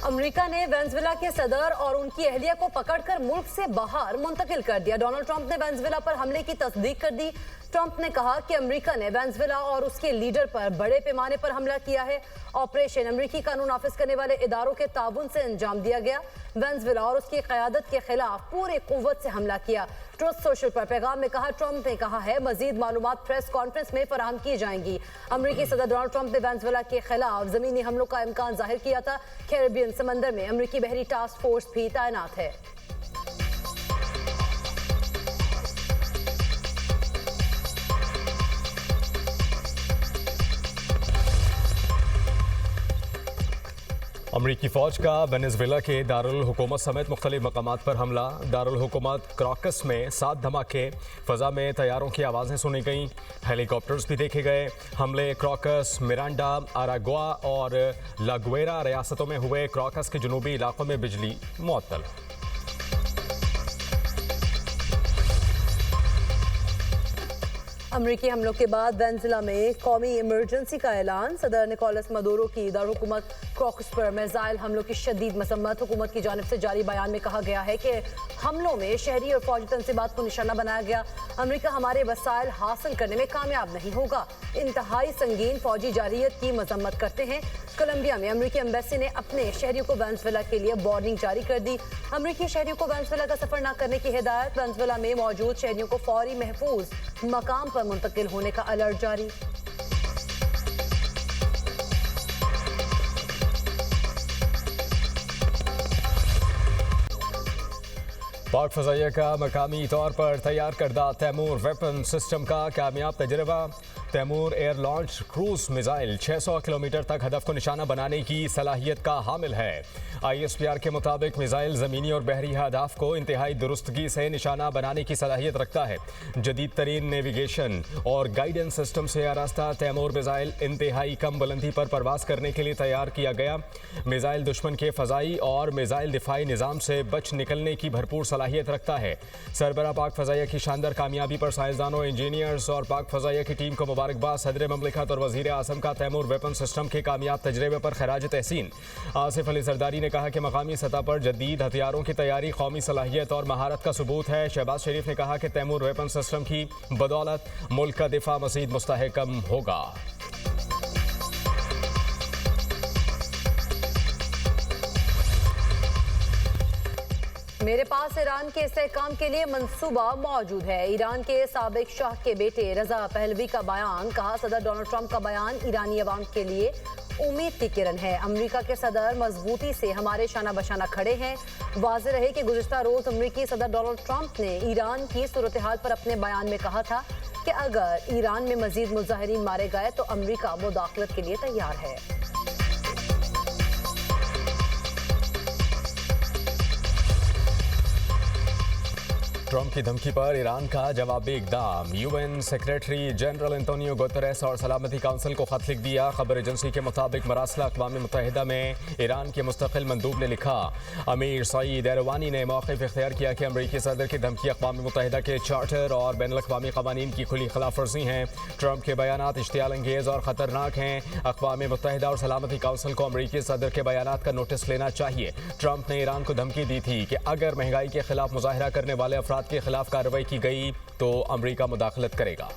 America ने Venezuela के सदर और उनकी अहलिया को पकड़कर मुल्क से बाहर मुंतकिल कर दिया। डोनाल्ड ट्रंप ने वेनेजुएला पर हमले की तस्दीक कर दी। ट्रंप ने कहा कि अमेरिका ने वेनेजुएला और उसके लीडर पर बड़े पैमाने पर हमला किया है। ऑपरेशन अमेरिकी कानून नाफिज करने वाले इदारों के ताउन से अंजाम दिया गया। वेनेजुएला और उसकी क़यादत के खिलाफ पूरे कुव्वत से हमला किया। ट्रुथ सोशल पर पैगाम में कहा, ट्रंप ने कहा है मजीद मालूमात प्रेस कॉन्फ्रेंस में फराहम की जाएंगी। अमेरिकी सदर डोनाल्ड ट्रंप ने वेनेजुएला के खिलाफ जमीनी हमलों का इम्कान जाहिर किया था। कैरेबियन समंदर में अमेरिकी बहरी टास्क फोर्स भी तैनात है। अमरीकी फ़ौज का वेनेजुएला के दारुल हुकूमत समेत मुख्तलिफ मकामात पर हमला। दारुल हुकूमत क्राकस में 7 धमाके, फ़ज़ा में तैयारों की आवाज़ें सुनी गईं, हेलीकॉप्टर्स भी देखे गए। हमले क्राकस, मिरांडा, अरागुआ और लागुएरा रियासतों में हुए। क्राकस के जनूबी इलाकों में बिजली मुअत्तल। अमरीकी हमलों के बाद वेनेजुएला में कौमी इमरजेंसी का ऐलान। सदर निकोलस मदुरो की दारुल-हुकूमत क्राकस पर मिसाइल हमलों की शदीद मसम्मत। हुकूमत की जानिब से जारी बयान में कहा गया है कि हमलों में शहरी और फौजी तंसीबात को निशाना बनाया गया। अमरीका हमारे वसाइल हासिल करने में कामयाब नहीं होगा। इंतहाई संगीन फौजी जारियत की मजम्मत करते हैं। कोलंबिया में अमरीकी एम्बेसी ने अपने शहरियों को वेनेजुएला के लिए वार्निंग जारी कर दी। अमरीकी शहरियों को वेनेजुएला का सफर न करने की हिदायत। वेनेजुएला में मौजूद शहरियों को फौरी महफूज मकाम पर मुंतकिल होने का अलर्ट जारी। पाक फ़ज़ाइया का मकामी तौर पर तैयार करदा तैमूर वेपन सिस्टम का कामयाब तजर्बा। Taimur air launch cruise missile 600 kilometre तक हदफ को निशाना बनाने की सलाहियत का हामिल है। ISPR के मुताबिक मिसाइल ज़मीनी और बहरी अहदाफ को इंतहाई दुरुस्तगी से निशाना बनाने की सलाहियत रखता है। जदीद तरीन नेविगेशन और गाइडेंस सिस्टम से आरास्ता तैमूर मिसाइल इंतहाई कम बुलंदी पर परवास करने के लिए तैयार किया गया। मिसाइल दुश्मन के फ़ज़ाई और मिसाइल दिफाई निज़ाम से बच निकलने की भरपूर सलाहियत रखता है। सरबरा पाक फ़ज़ाइया की शानदार कामयाबी पर साइंसदानों, इंजीनियर्स और पाक फ़ज़ाइया की टीम को मुबारकबाद। सदर ममलिकत और वज़ीर आज़म का तैमूर वेपन सिस्टम के कामयाब तजर्बे पर खराज तहसीन। आसिफ अली जरदारी ने कहा कि मकामी सतह पर जदीद हथियारों की तैयारी कौमी सलाहियत और महारत का सबूत है। शहबाज शरीफ ने कहा कि तैमूर वेपन सिस्टम की बदौलत मुल्क का दिफा मज़ीद मुस्तहकम होगा। मेरे पास ईरान के इस्तेहकाम के लिए मंसूबा मौजूद है। ईरान के साबिक शाह के बेटे रजा पहलवी का बयान। कहा, सदर डोनाल्ड ट्रंप का बयान ईरानी अवाम के लिए उम्मीद की किरण है। अमेरिका के सदर मजबूती से हमारे शाना बशाना खड़े हैं। वाज़ेह रहे कि गुज़िश्ता रोज़ अमेरिकी सदर डोनाल्ड ट्रंप ने ईरान की सूरत हाल पर अपने बयान में कहा था कि अगर ईरान में मजीद मुजाहिरीन मारे गए तो अमेरिका मुदाखलत के लिए तैयार है। ट्रंप की धमकी पर ईरान का जवाबी इकदाम। UN secretary general Antonio Guterres और सलामती काउंसिल को खत लिख दिया। खबर एजेंसी के मुताबिक मरासला अक़वाम मुत्तहिदा में ईरान के मुस्तकिल मंदूब ने लिखा, अमीर सईद एरवानी ने मौक़िफ़ इख्तियार किया कि अमरीकी सदर की धमकी अक़वाम मुत्तहिदा के चार्टर और बैनुल अक़वामी क़वानीन की खुली खिलाफ वर्जी हैं। ट्रंप के बयानात इश्तियाल अंगेज़ और ख़तरनाक हैं। अक़वाम मुत्तहिदा और सलामती काउंसिल को अमरीकी सदर के बयानात का नोटिस लेना चाहिए। ट्रंप ने ईरान को धमकी दी थी कि अगर महंगाई के खिलाफ मुजाहरा करने वाले अफराद के खिलाफ कार्रवाई की गई तो अमेरिका मुदाखलत करेगा।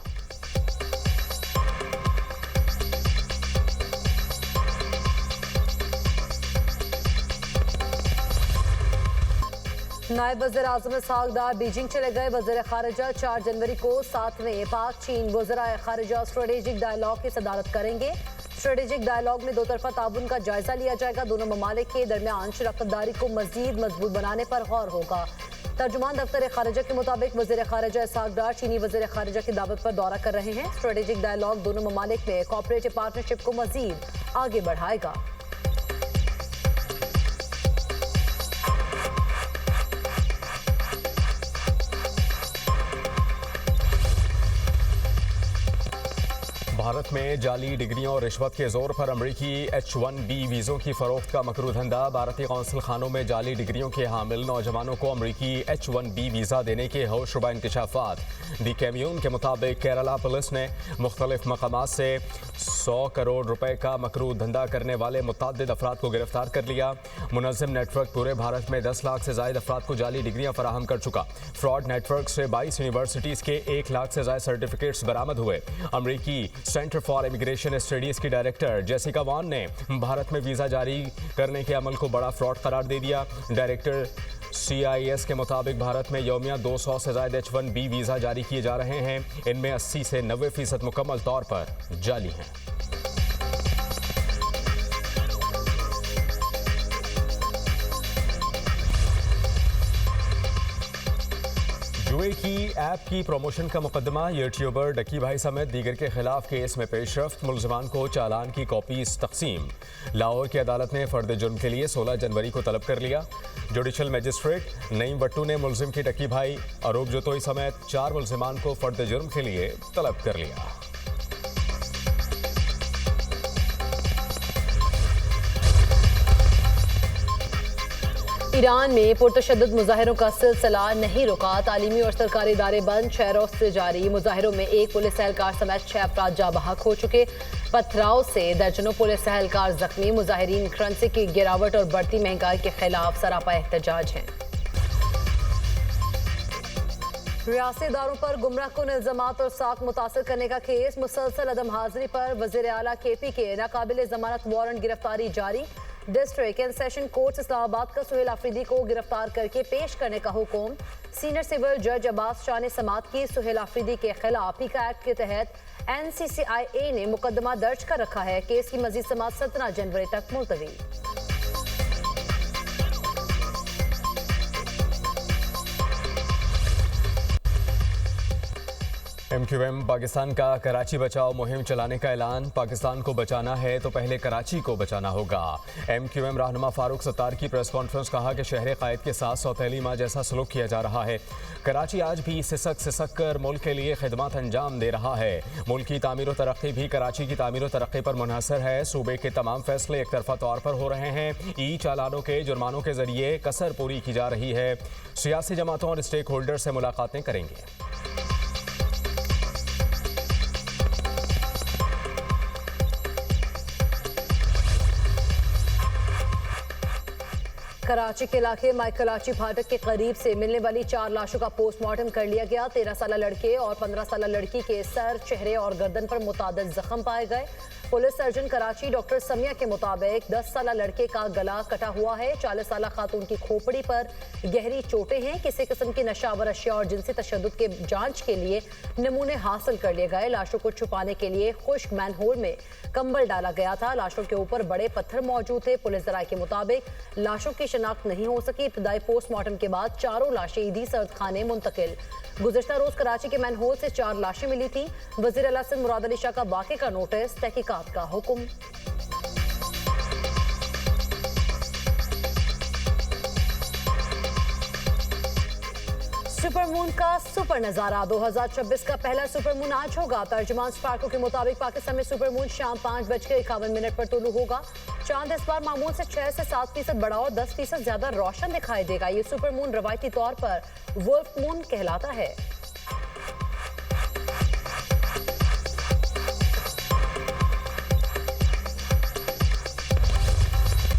नायब वज़ीर आज़म इसहाक़ डार बीजिंग चले गए। वज़ीर ख़ारिजा 4 जनवरी को 7वें पाक चीन वज़राए ख़ारिजा स्ट्रेटेजिक डायलॉग की सदारत करेंगे। स्ट्रेटेजिक डायलॉग में 2 तरफ़ा ताउन का जायजा लिया जाएगा। दोनों ममालिक के दरमियान शराकतदारी को मज़ीद मजबूत बनाने पर गौर होगा। तर्जुमान दफ्तर ख़ारिजा के मुताबिक वज़ीर ख़ारिजा इसहाक़ डार चीनी वज़ीर ख़ारिजा की दावत पर दौरा कर रहे हैं। स्ट्रेटेजिक डायलॉग दोनों ममालिक में कोऑपरेटिव पार्टनरशिप को मज़ीद आगे बढ़ाएगा। भारत भारत में जाली डिग्रियों और रिश्वत के जोर पर अमरीकी H-1B वीज़ों की फरोख्त का मकरू धंधा। भारतीय कौंसल खानों में जाली डिग्रियों के हामिल नौजवानों को अमरीकी H-1B वीज़ा देने के होशरुबा इंकशाफात। दी कैम्यून के मुताबिक केरला पुलिस ने मुख्तलिफ मकामात से 100 करोड़ रुपए का मकरू धंधा करने वाले मुतअद्दिद अफराद को गिरफ्तार कर लिया। मुनज़्ज़म नेटवर्क पूरे भारत में 10 लाख से ज़ायद अफराद को जाली डिग्रियां फराहम कर चुका। फ्रॉड नेटवर्क से 22 यूनिवर्सिटीज़ के 1 लाख से ज़ायद सर्टिफिकेट्स बरामद हुए। अमरीकी सेंटर फॉर इमिग्रेशन स्टडीज़ की डायरेक्टर जेसिका वॉन ने भारत में वीज़ा जारी करने के अमल को बड़ा फ्रॉड करार दे दिया। डायरेक्टर CIS के मुताबिक भारत में यौमिया 200 से ज़ायद H-1B वीज़ा जारी किए जा रहे हैं। इनमें 80 से 90% मुकम्मल तौर पर जाली हैं। जुए की ऐप की प्रमोशन का मुकदमा यूट्यूबर डक्की भाई समेत दीगर के खिलाफ केस में पेशरफ्त। मुलजमान को चालान की कॉपीज तकसीम। लाहौर की अदालत ने फर्द जुर्म के लिए 16 जनवरी को तलब कर लिया। जुडिशल मजिस्ट्रेट नईम भट्टू ने मुलजिम की डक्की भाई अरूप जोतोई समेत 4 मुलजिमान को फर्द जुर्म के लिए तलब कर लिया। ईरान में पुरतशद्दुद मुजाहिरों का सिलसिला नहीं रुका। तालीमी और सरकारी इदारे बंद। 6 रोज से जारी मुजाहिरों में एक पुलिस एहलकार समेत 6 अफराद जा बहक हो चुके। पथराव से दर्जनों पुलिस एहलकार जख्मी। मुजाहिरीन करेंसी की गिरावट और बढ़ती महंगाई के खिलाफ सरापा एहतजाज हैं। रियासती इदारों पर गुमराह कुन इल्जामात और साख मुतासर करने का केस। मुसलसल अदम हाजिरी पर वज़ीर आला KP के नाकाबिल जमानत वारंट गिरफ्तारी जारी। District and session court Islamabad का सुहेल आफरीदी को गिरफ्तार करके पेश करने का हुक्म। सीनियर सिविल जज अब्बास शाह ने समाअत की। सुहेल आफरीदी के खिलाफ पीका एक्ट के तहत NCCIA ने मुकदमा दर्ज कर रखा है। केस की मजीद समाअत 17 जनवरी तक मुलतवी। MQM पाकिस्तान का कराची बचाओ मुहिम चलाने का ऐलान। पाकिस्तान को बचाना है तो पहले कराची को बचाना होगा। MQM रहनुमा फारूक सत्तार की प्रेस कॉन्फ्रेंस कहा कि शहर कायद के साथ सौतेली माँ जैसा सलूक किया जा रहा है। कराची आज भी सिसक कर मुल्क के लिए खिदमत अंजाम दे रहा है। मुल्क की तामीर और तरक्की भी कराची की तामीर और तरक्की पर मुनहसर है। सूबे के तमाम फैसले एक तरफा तौर पर हो रहे हैं। ई चालानों के जुर्मानों के जरिए कसर पूरी की जा रही है। सियासी जमातों और स्टेक होल्डर से मुलाकातें करेंगे। कराची के इलाके माइकलाची फाटक के करीब से मिलने वाली 4 लाशों का पोस्टमार्टम कर लिया गया। 13 साल लड़के और 15 साल लड़की के सर, चेहरे और गर्दन पर मुतादिद जख्म पाए गए। Police surgeon Karachi doctor Samiya के मुताबिक 10 साल लड़के का गला कटा हुआ है। 40 साल खातून की खोपड़ी पर गहरी चोटें हैं। किसी किस्म की नशावर अशिया और जिनसी तशद्दुद के जांच के लिए नमूने हासिल कर लिए गए। लाशों को छुपाने के लिए खुश्क मैनहोल में कंबल डाला गया था। लाशों के ऊपर बड़े पत्थर मौजूद थे। पुलिस जराये के मुताबिक लाशों की शनाख्त नहीं हो सकी। इब्तदाई पोस्टमार्टम के बाद चारों लाशें ईदी सर्द खाने मुंतकिल। गुज़श्ता रोज कराची के मैनहोल से 4 लाशें मिली थी। वज़ीर आला सिंध मुराद अली शाह का वाक़े का नोटिस, तहकीकात का हुक्म। सुपरमून का सुपर नजारा। 2026 का पहला सुपरमून आज होगा। तर्जुमान स्पार्को के मुताबिक पाकिस्तान में सुपरमून शाम 5:51 पर तुलू होगा। चांद इस बार मामूल से 6 से 7% बड़ा और 10% ज्यादा रोशन दिखाई देगा। ये सुपरमून रवायती तौर पर वुल्फ मून कहलाता है।